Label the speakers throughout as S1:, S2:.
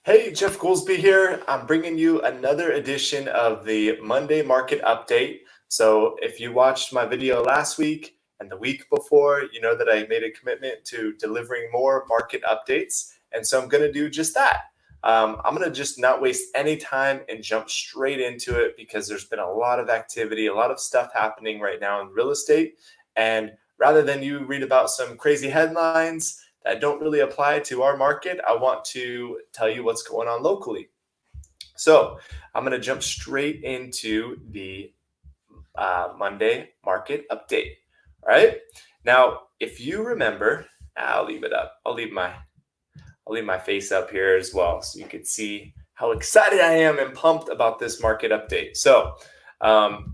S1: Hey, Jeff Goolsby here. I'm bringing you another edition of the Monday Market Update. So, if you watched my video last week and the week before, you know that I made a commitment to delivering more market updates. And so, I'm going to do just that. I'm going to just not waste any time and jump straight into it because there's been a lot of activity, a lot of stuff happening right now in real estate. And rather than you read about some crazy headlines, that don't really apply to our market, I want to tell you what's going on locally. So I'm going to jump straight into the Monday market update. All right. Now, if you remember, I'll leave it up. I'll leave my face up here as well, so you can see how excited I am and pumped about this market update. So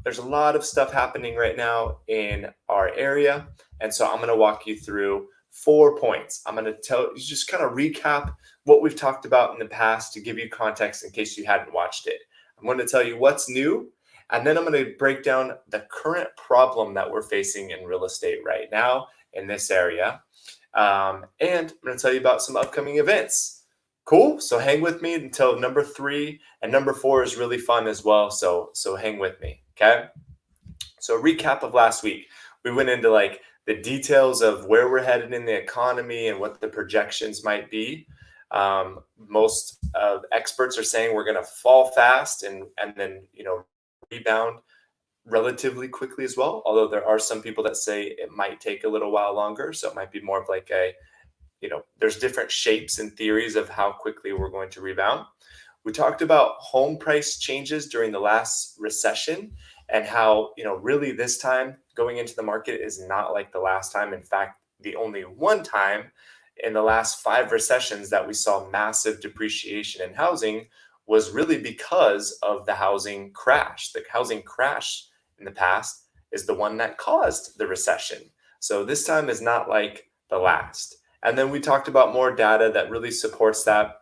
S1: there's a lot of stuff happening right now in our area, and so I'm going to walk you through 4 points. I'm going to just kind of recap what we've talked about in the past to give you context in case you hadn't watched it. I'm going to tell you what's new, and then I'm going to break down the current problem that we're facing in real estate right now in this area. And I'm going to tell you about some upcoming events. Cool. So hang with me until number 3, and number 4 is really fun as well. So hang with me. Okay. So recap of last week, we went into like the details of where we're headed in the economy and what the projections might be. Most experts are saying we're going to fall fast and then rebound relatively quickly as well. Although there are some people that say it might take a little while longer, so it might be more of like there's different shapes and theories of how quickly we're going to rebound. We talked about home price changes during the last recession and how, really this time going into the market is not like the last time. In fact, the only one time in the last 5 recessions that we saw massive depreciation in housing was really because of the housing crash. The housing crash in the past is the one that caused the recession. So this time is not like the last. And then we talked about more data that really supports that.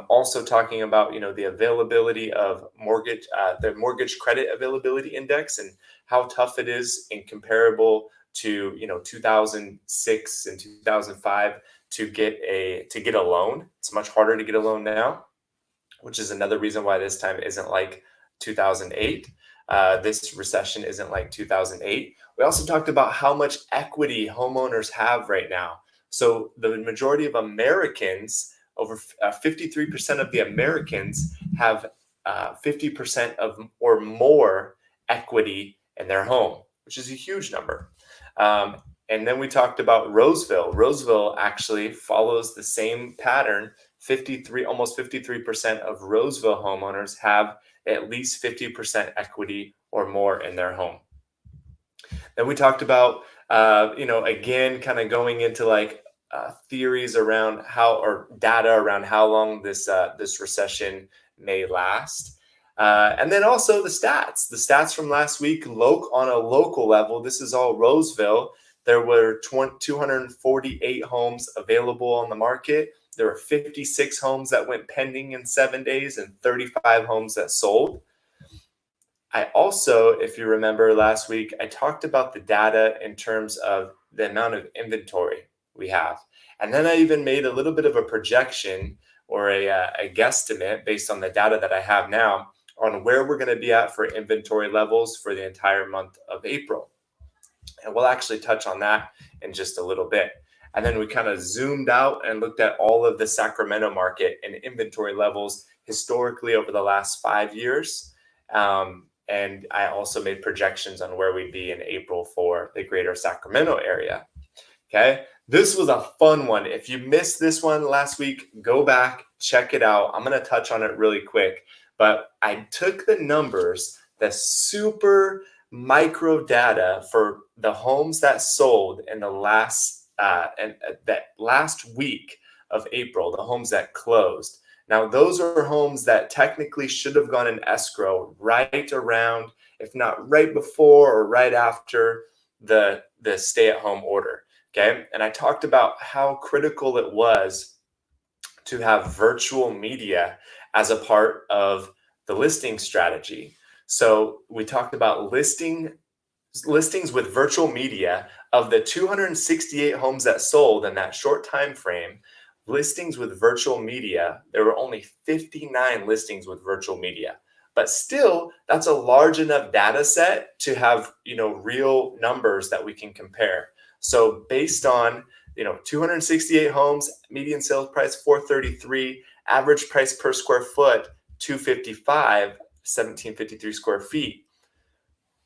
S1: Also talking about the availability of mortgage, the mortgage credit availability index, and how tough it is in comparable to 2006 and 2005 to get a loan. It's much harder to get a loan now, which is another reason why this time isn't like 2008. This recession isn't like 2008. We also talked about how much equity homeowners have right now. So the majority of Americans, over 53% of the Americans have 50% of or more equity in their home, which is a huge number. And then we talked about Roseville. Roseville actually follows the same pattern. Almost 53% of Roseville homeowners have at least 50% equity or more in their home. Then we talked about, again, kind of going into like theories around or data around how long this recession may last. And then also the stats from last week, on a local level. This is all Roseville. There were 248 homes available on the market. There were 56 homes that went pending in 7 days and 35 homes that sold. I also, if you remember last week, I talked about the data in terms of the amount of inventory we have. And then I even made a little bit of a projection or a guesstimate based on the data that I have now on where we're going to be at for inventory levels for the entire month of April. And we'll actually touch on that in just a little bit. And then we kind of zoomed out and looked at all of the Sacramento market and inventory levels historically over the last 5 years. And I also made projections on where we'd be in April for the greater Sacramento area. Okay, this was a fun one. If you missed this one last week, go back, check it out. I'm going to touch on it really quick. But I took the numbers, the super micro data for the homes that sold in the last week of April, the homes that closed. Now, those are homes that technically should have gone in escrow right around, if not right before or right after the stay-at-home order. Okay, and I talked about how critical it was to have virtual media as a part of the listing strategy. So we talked about listings with virtual media. Of the 268 homes that sold in that short time frame, listings with virtual media, there were only 59 listings with virtual media. But still, that's a large enough data set to have, real numbers that we can compare. So based on, 268 homes, median sales price 433, average price per square foot 255, 1753 square feet.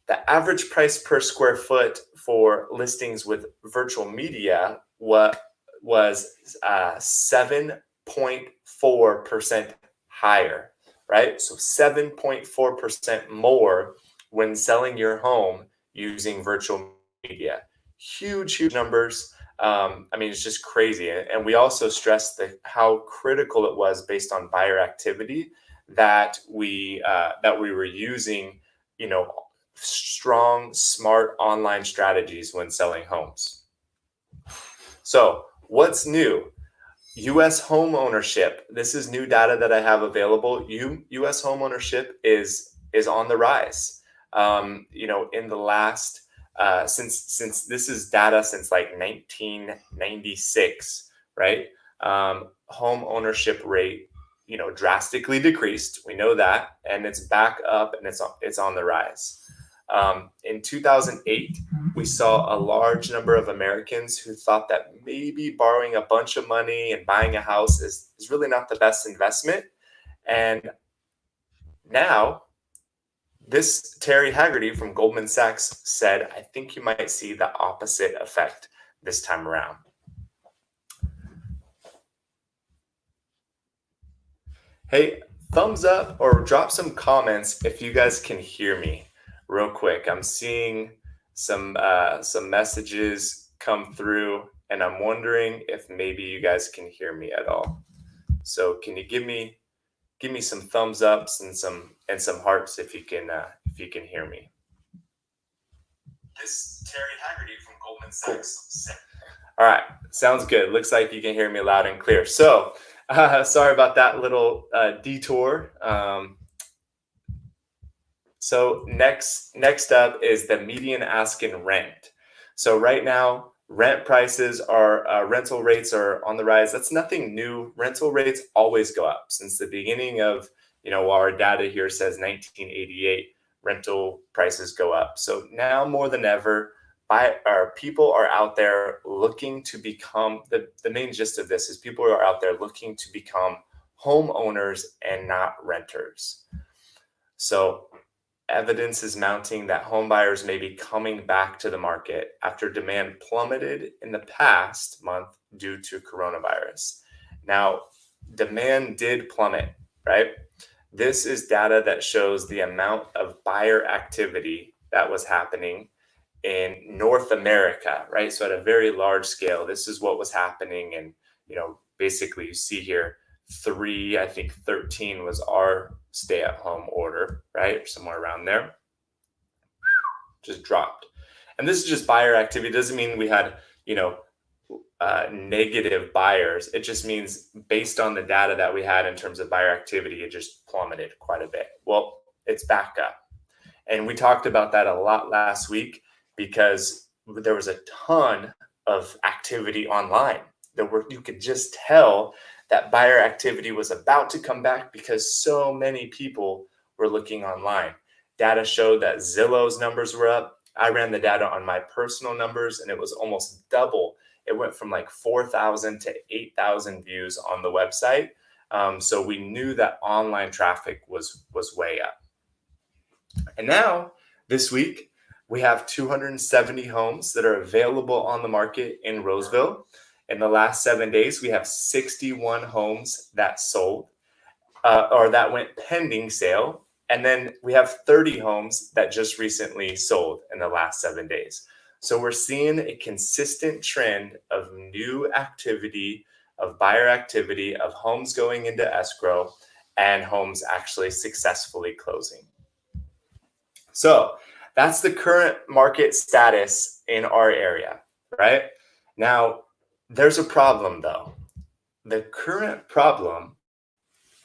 S1: The average price per square foot for listings with virtual media was 7.4% higher, right? So 7.4% more when selling your home using virtual media. Huge numbers. It's just crazy. And we also stressed how critical it was based on buyer activity that we were using, strong, smart online strategies when selling homes. So what's new? U.S. home ownership. This is new data that I have available. U.S. home ownership is on the rise. In the last since this is data since like 1996, right? Home ownership rate, drastically decreased. We know that, and it's back up, and it's on the rise. In 2008, we saw a large number of Americans who thought that maybe borrowing a bunch of money and buying a house is really not the best investment. And now, this Terry Haggerty from Goldman Sachs said, I think you might see the opposite effect this time around. Hey, thumbs up or drop some comments if you guys can hear me real quick. I'm seeing some messages come through, and I'm wondering if maybe you guys can hear me at all. So can you give me some thumbs ups and some hearts if you can hear me? This Terry Haggerty from Goldman Sachs. Cool. All right, sounds good. Looks like you can hear me loud and clear. So sorry about that little detour. So next up is the median asking rent. So right now, rent prices rental rates are on the rise. That's nothing new. Rental rates always go up since the beginning of, while our data here says 1988, rental prices go up. So now more than ever, people are out there looking to become, the main gist of this is people are out there looking to become homeowners and not renters. So evidence is mounting that home buyers may be coming back to the market after demand plummeted in the past month due to coronavirus. Now, demand did plummet, right? This is data that shows the amount of buyer activity that was happening in North America, right? So at a very large scale, this is what was happening. And, basically you see here, 13 was our stay-at-home order, right? Somewhere around there. Just dropped. And this is just buyer activity. It doesn't mean we had, negative buyers. It just means based on the data that we had in terms of buyer activity, it just plummeted quite a bit. Well, it's back up. And we talked about that a lot last week because there was a ton of activity online. You could just tell that buyer activity was about to come back because so many people were looking online. Data showed that Zillow's numbers were up. I ran the data on my personal numbers, and it was almost double. It went from like 4,000 to 8,000 views on the website. So we knew that online traffic was way up. And now, this week, we have 270 homes that are available on the market in Roseville. In the last 7 days, we have 61 homes that sold or that went pending sale. And then we have 30 homes that just recently sold in the last 7 days. So we're seeing a consistent trend of new activity, of buyer activity, of homes going into escrow and homes actually successfully closing. So that's the current market status in our area, right? Now, there's a problem though. The current problem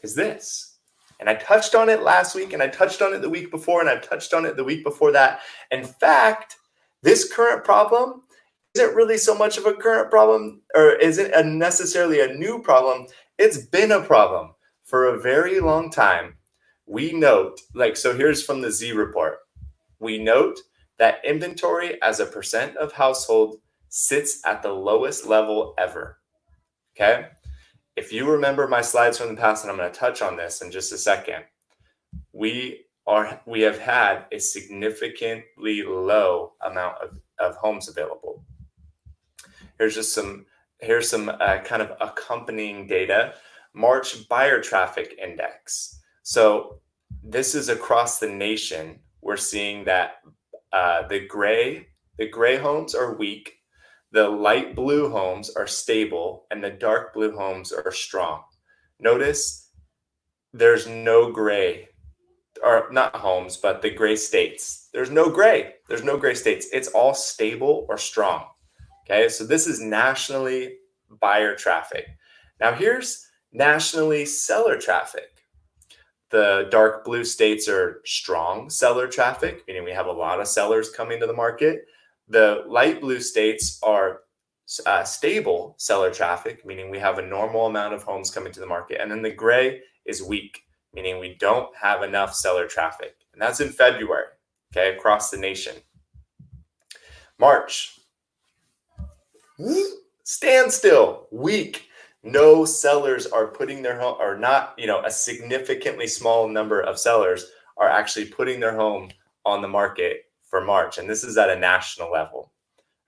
S1: is this. And I touched on it last week, and I touched on it the week before, and I touched on it the week before that. In fact, this current problem isn't really so much of a current problem or isn't necessarily a new problem. It's been a problem for a very long time. We note, like, so here's from the Z report. We note that inventory as a percent of household sits at the lowest level ever. Okay. If you remember my slides from the past, and I'm going to touch on this in just a second, we have had a significantly low amount of homes available. Here's some kind of accompanying data. March buyer traffic index. So this is across the nation. We're seeing that the gray homes are weak, the light blue homes are stable, and the dark blue homes are strong. Notice there's no gray, or not homes, but the gray states. There's no gray states. It's all stable or strong. Okay, so this is nationally buyer traffic. Now here's nationally seller traffic. The dark blue states are strong seller traffic, meaning we have a lot of sellers coming to the market. The light blue states are stable seller traffic, meaning we have a normal amount of homes coming to the market. And then the gray is weak, meaning we don't have enough seller traffic. And that's in February, okay, across the nation. March, standstill, weak. No sellers are putting their home, or not, a significantly small number of sellers are actually putting their home on the market for March. And this is at a national level,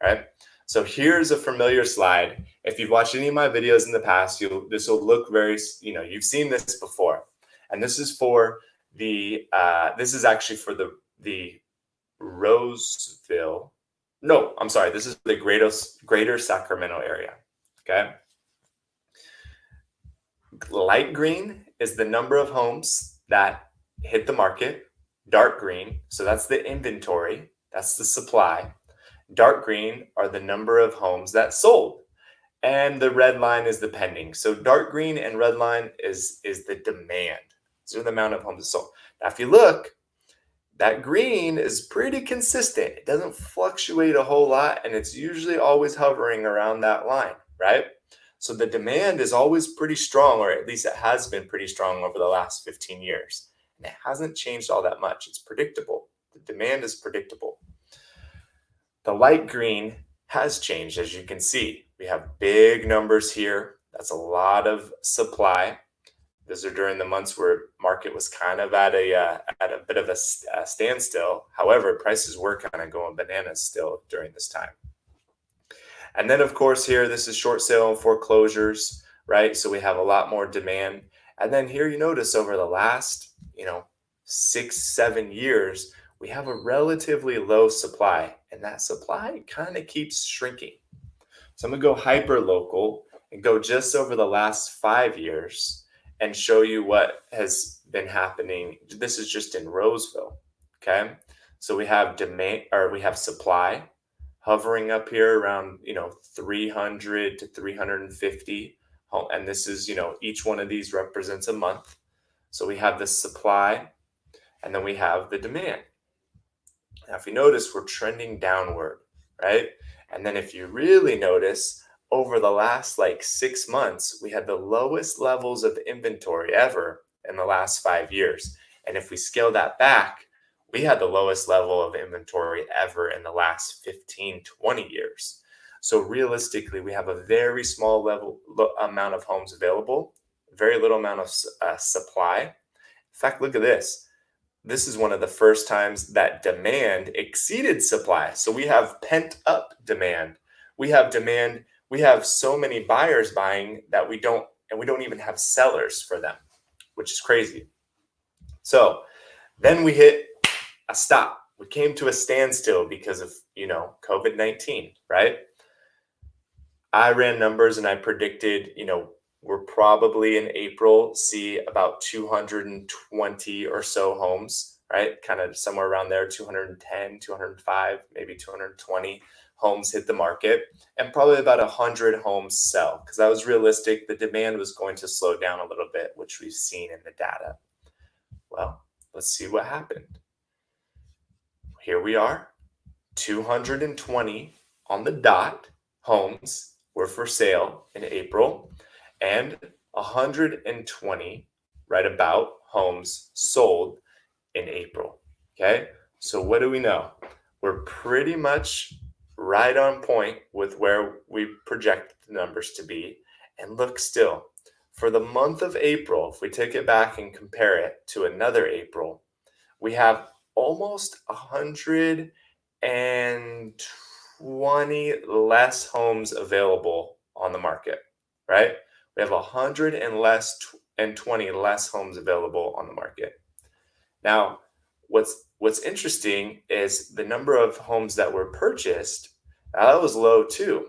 S1: right? So here's a familiar slide. If you've watched any of my videos in the past, this will look very, you've seen this before. And this is for this is actually for the Roseville. No, I'm sorry. This is the greater Sacramento area. Okay. Light green is the number of homes that hit the market. Dark green, so that's the inventory. That's the supply. Dark green are the number of homes that sold. And the red line is the pending. So dark green and red line is the demand. So the amount of homes sold. Now, if you look, that green is pretty consistent. It doesn't fluctuate a whole lot, and it's usually always hovering around that line, right? So the demand is always pretty strong, or at least it has been pretty strong over the last 15 years. And it hasn't changed all that much. It's predictable. The demand is predictable. The light green has changed, as you can see. We have big numbers here. That's a lot of supply. Those are during the months where market was kind of at a bit of a standstill. However, prices were kind of going bananas still during this time. And then, of course, here, this is short sale and foreclosures, right? So we have a lot more demand. And then here you notice over the last, 6-7 years, we have a relatively low supply, and that supply kind of keeps shrinking. So I'm going to go hyper local and go just over the last 5 years and show you what has been happening. This is just in Roseville, okay? So we have demand, or we have supply hovering up here around 300 to 350 home, and this is each one of these represents a month. So we have the supply, and then we have the demand. Now if you notice, we're trending downward, right? And then if you really notice, over the last 6 months, we had the lowest levels of inventory ever in the last 5 years. And if we scale that back, we had the lowest level of inventory ever in the last 15-20 years. So realistically, we have a very small amount of homes available, very little amount of supply. In fact, look at this. This is one of the first times that demand exceeded supply. So we have pent up demand. We have demand. We have so many buyers buying that we don't even have sellers for them, which is crazy. So then we hit a stop. We came to a standstill because of, COVID-19, right? I ran numbers and I predicted, we're probably in April see about 220 or so homes, right? Kind of somewhere around there, 210, 205, maybe 220 homes hit the market, and probably about 100 homes sell, because that was realistic. The demand was going to slow down a little bit, which we've seen in the data. Well, let's see what happened. Here we are, 220 on the dot homes were for sale in April, and 120, right about, homes sold in April. Okay, so what do we know? We're pretty much right on point with where we project the numbers to be. And look, still, for the month of April, if we take it back and compare it to another April, we have almost 120 less homes available on the market, right? We have 100 and less and 20 less homes available on the market. Now, what's interesting is the number of homes that were purchased. That was low too.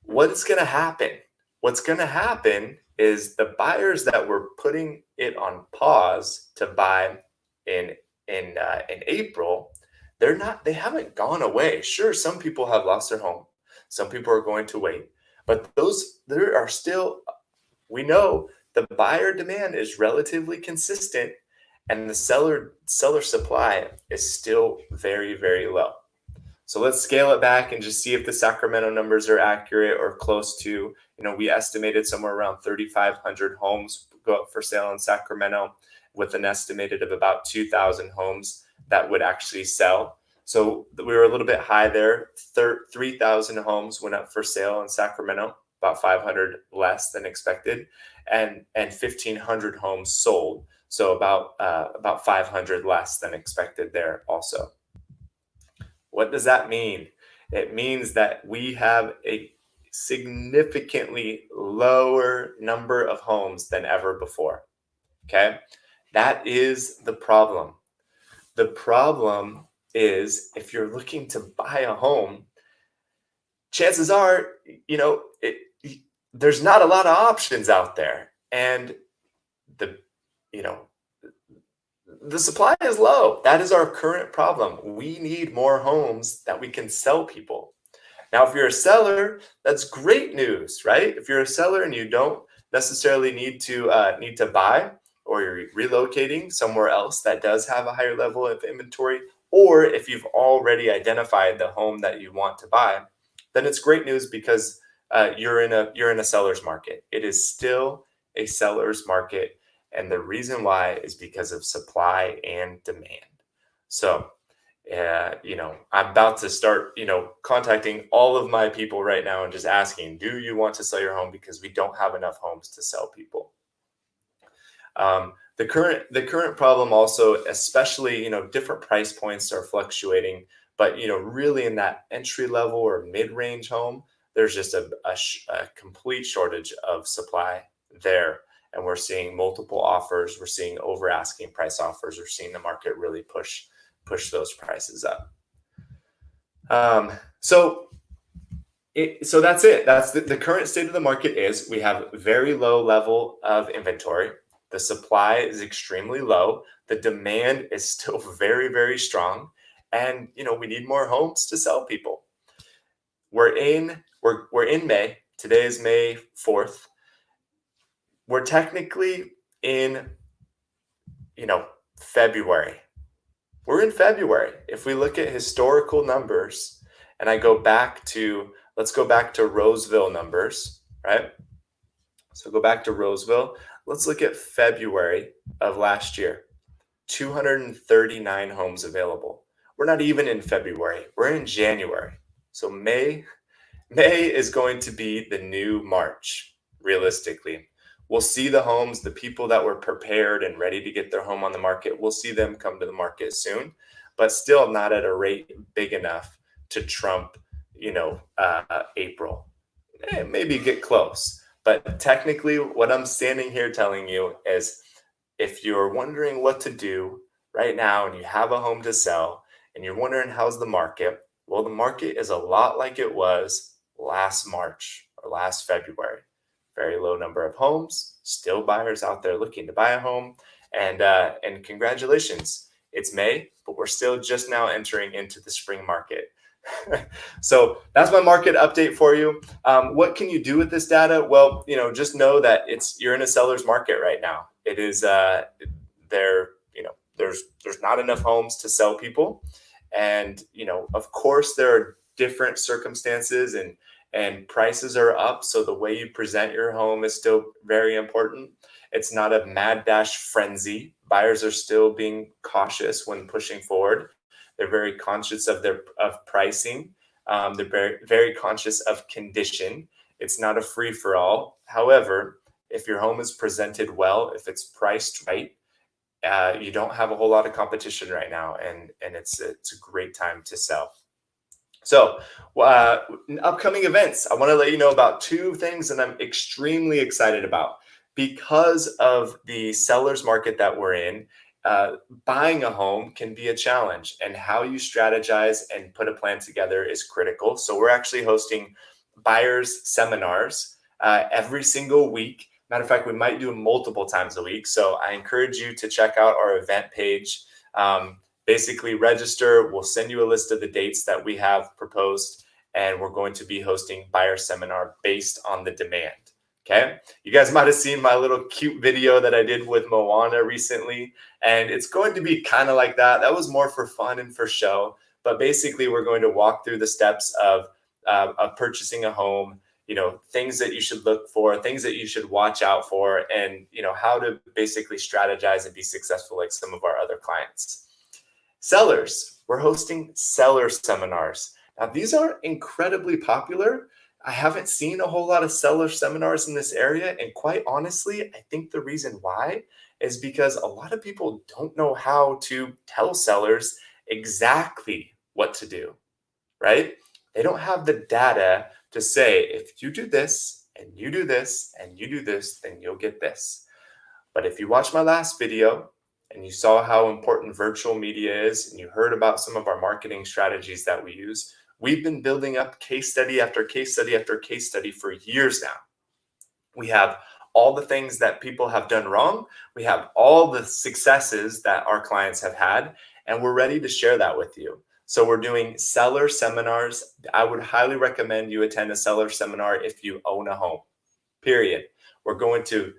S1: What is going to happen? What's going to happen is the buyers that were putting it on pause to buy in in April, they haven't gone away. Sure, some people have lost their home. Some people are going to wait, but there are still, we know the buyer demand is relatively consistent, and the seller supply is still very, very low. So let's scale it back and just see if the Sacramento numbers are accurate or close to. We estimated somewhere around 3,500 homes go up for sale in Sacramento, with an estimated of about 2,000 homes that would actually sell. So we were a little bit high there. 3,000 homes went up for sale in Sacramento, about 500 less than expected, and 1,500 homes sold. So about 500 less than expected there also. What does that mean? It means that we have a significantly lower number of homes than ever before. Okay? That is the problem. The problem is, if you're looking to buy a home, chances are, there's not a lot of options out there. And the supply is low. That is our current problem. We need more homes that we can sell people. Now, if you're a seller, that's great news, right? If you're a seller and you don't necessarily need to buy, or you're relocating somewhere else that does have a higher level of inventory, or if you've already identified the home that you want to buy, then it's great news, because you're in a seller's market. It is still a seller's market. And the reason why is because of supply and demand. So, I'm about to start, contacting all of my people right now and just asking, do you want to sell your home? Because we don't have enough homes to sell people. The current problem also, especially, different price points are fluctuating, but, really in that entry level or mid-range home, there's just a complete shortage of supply there. And we're seeing multiple offers. We're seeing over asking price offers. We're seeing the market really push those prices up. So that's it. That's the current state of the market. Is we have very low level of inventory. The supply is extremely low. The demand is still very, very strong. And, we need more homes to sell people. We're in May. Today is May 4th. We're technically in, February. We're in February. If we look at historical numbers, and let's go back to Roseville numbers, right? So go back to Roseville. Let's look at February of last year. 239 homes available. We're not even in February. We're in January. So May is going to be the new March, realistically. We'll see the homes, the people that were prepared and ready to get their home on the market, we'll see them come to the market soon, but still not at a rate big enough to trump, April. Maybe get close. But technically, what I'm standing here telling you is, if you're wondering what to do right now and you have a home to sell and you're wondering how's the market, well, the market is a lot like it was last March or last February. Very low number of homes, still buyers out there looking to buy a home. And congratulations, it's May, but we're still just now entering into the spring market. So that's my market update for you. What can you do with this data? Well, just know that you're in a seller's market right now. It is there's not enough homes to sell people. And, of course, there are different circumstances and prices are up. So the way you present your home is still very important. It's not a mad dash frenzy. Buyers are still being cautious when pushing forward. They're very conscious of pricing. They're very conscious of condition. It's not a free for all. However, if your home is presented well, if it's priced right, you don't have a whole lot of competition right now, and it's a great time to sell. So, upcoming events, I want to let you know about two things that I'm extremely excited about. Because of the seller's market that we're in, buying a home can be a challenge, and how you strategize and put a plan together is critical. So we're actually hosting buyers seminars every single week. Matter of fact, we might do them multiple times a week. So I encourage you to check out our event page. Basically register. We'll send you a list of the dates that we have proposed, and we're going to be hosting buyer seminar based on the demand. Okay. You guys might have seen my little cute video that I did with Moana recently, and it's going to be kind of like that. That was more for fun and for show, but basically we're going to walk through the steps of purchasing a home, things that you should look for, things that you should watch out for, and, how to basically strategize and be successful like some of our other clients. Sellers, we're hosting seller seminars. Now, these are incredibly popular. I haven't seen a whole lot of seller seminars in this area. And quite honestly, I think the reason why is because a lot of people don't know how to tell sellers exactly what to do, right? They don't have the data to say, if you do this and you do this and you do this, then you'll get this. But if you watch my last video and you saw how important virtual media is, and you heard about some of our marketing strategies that we use, we've been building up case study after case study after case study for years now. We have all the things that people have done wrong. We have all the successes that our clients have had, and we're ready to share that with you. So we're doing seller seminars. I would highly recommend you attend a seller seminar if you own a home, period. We're going to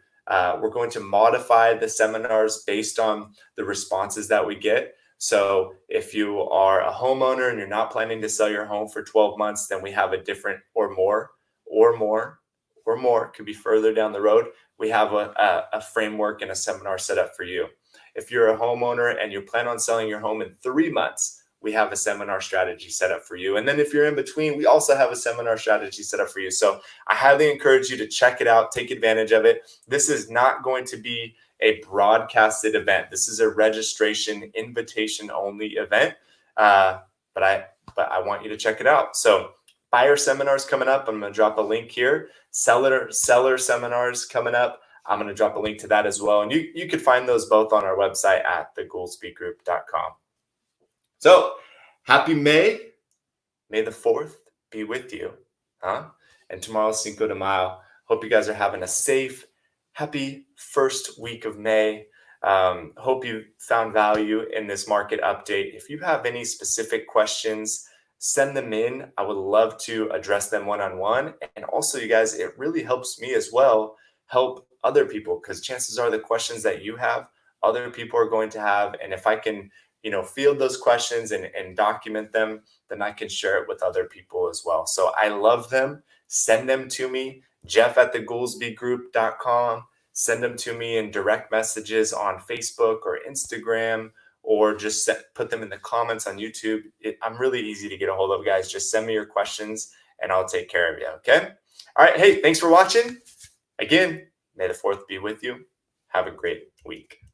S1: modify the seminars based on the responses that we get. So if you are a homeowner and you're not planning to sell your home for 12 months, then we have a different or more, could be further down the road. We have a framework and a seminar set up for you. If you're a homeowner and you plan on selling your home in 3 months, we have a seminar strategy set up for you. And then if you're in between, we also have a seminar strategy set up for you. So I highly encourage you to check it out, take advantage of it. This is not going to be a broadcasted event. This is a registration, invitation only event. But I want you to check it out. So buyer seminars coming up. I'm going to drop a link here. Seller seminars coming up. I'm going to drop a link to that as well. And you can find those both on our website at thegoolsbygroup.com. So happy May. May the 4th be with you. And tomorrow's Cinco de Mayo. Hope you guys are having a safe, happy first week of May. Hope you found value in this market update. If you have any specific questions, send them in. I would love to address them one-on-one. And also, you guys, it really helps me as well help other people, because chances are the questions that you have, other people are going to have. And if I can field those questions and document them, then I can share it with other people as well. So I love them. Send them to me, jeff@thegoolsbygroup.com. Send them to me in direct messages on Facebook or Instagram, or just put them in the comments on YouTube. I'm really easy to get a hold of, guys. Just send me your questions and I'll take care of you, okay? All right, hey, thanks for watching. Again, may the 4th be with you. Have a great week.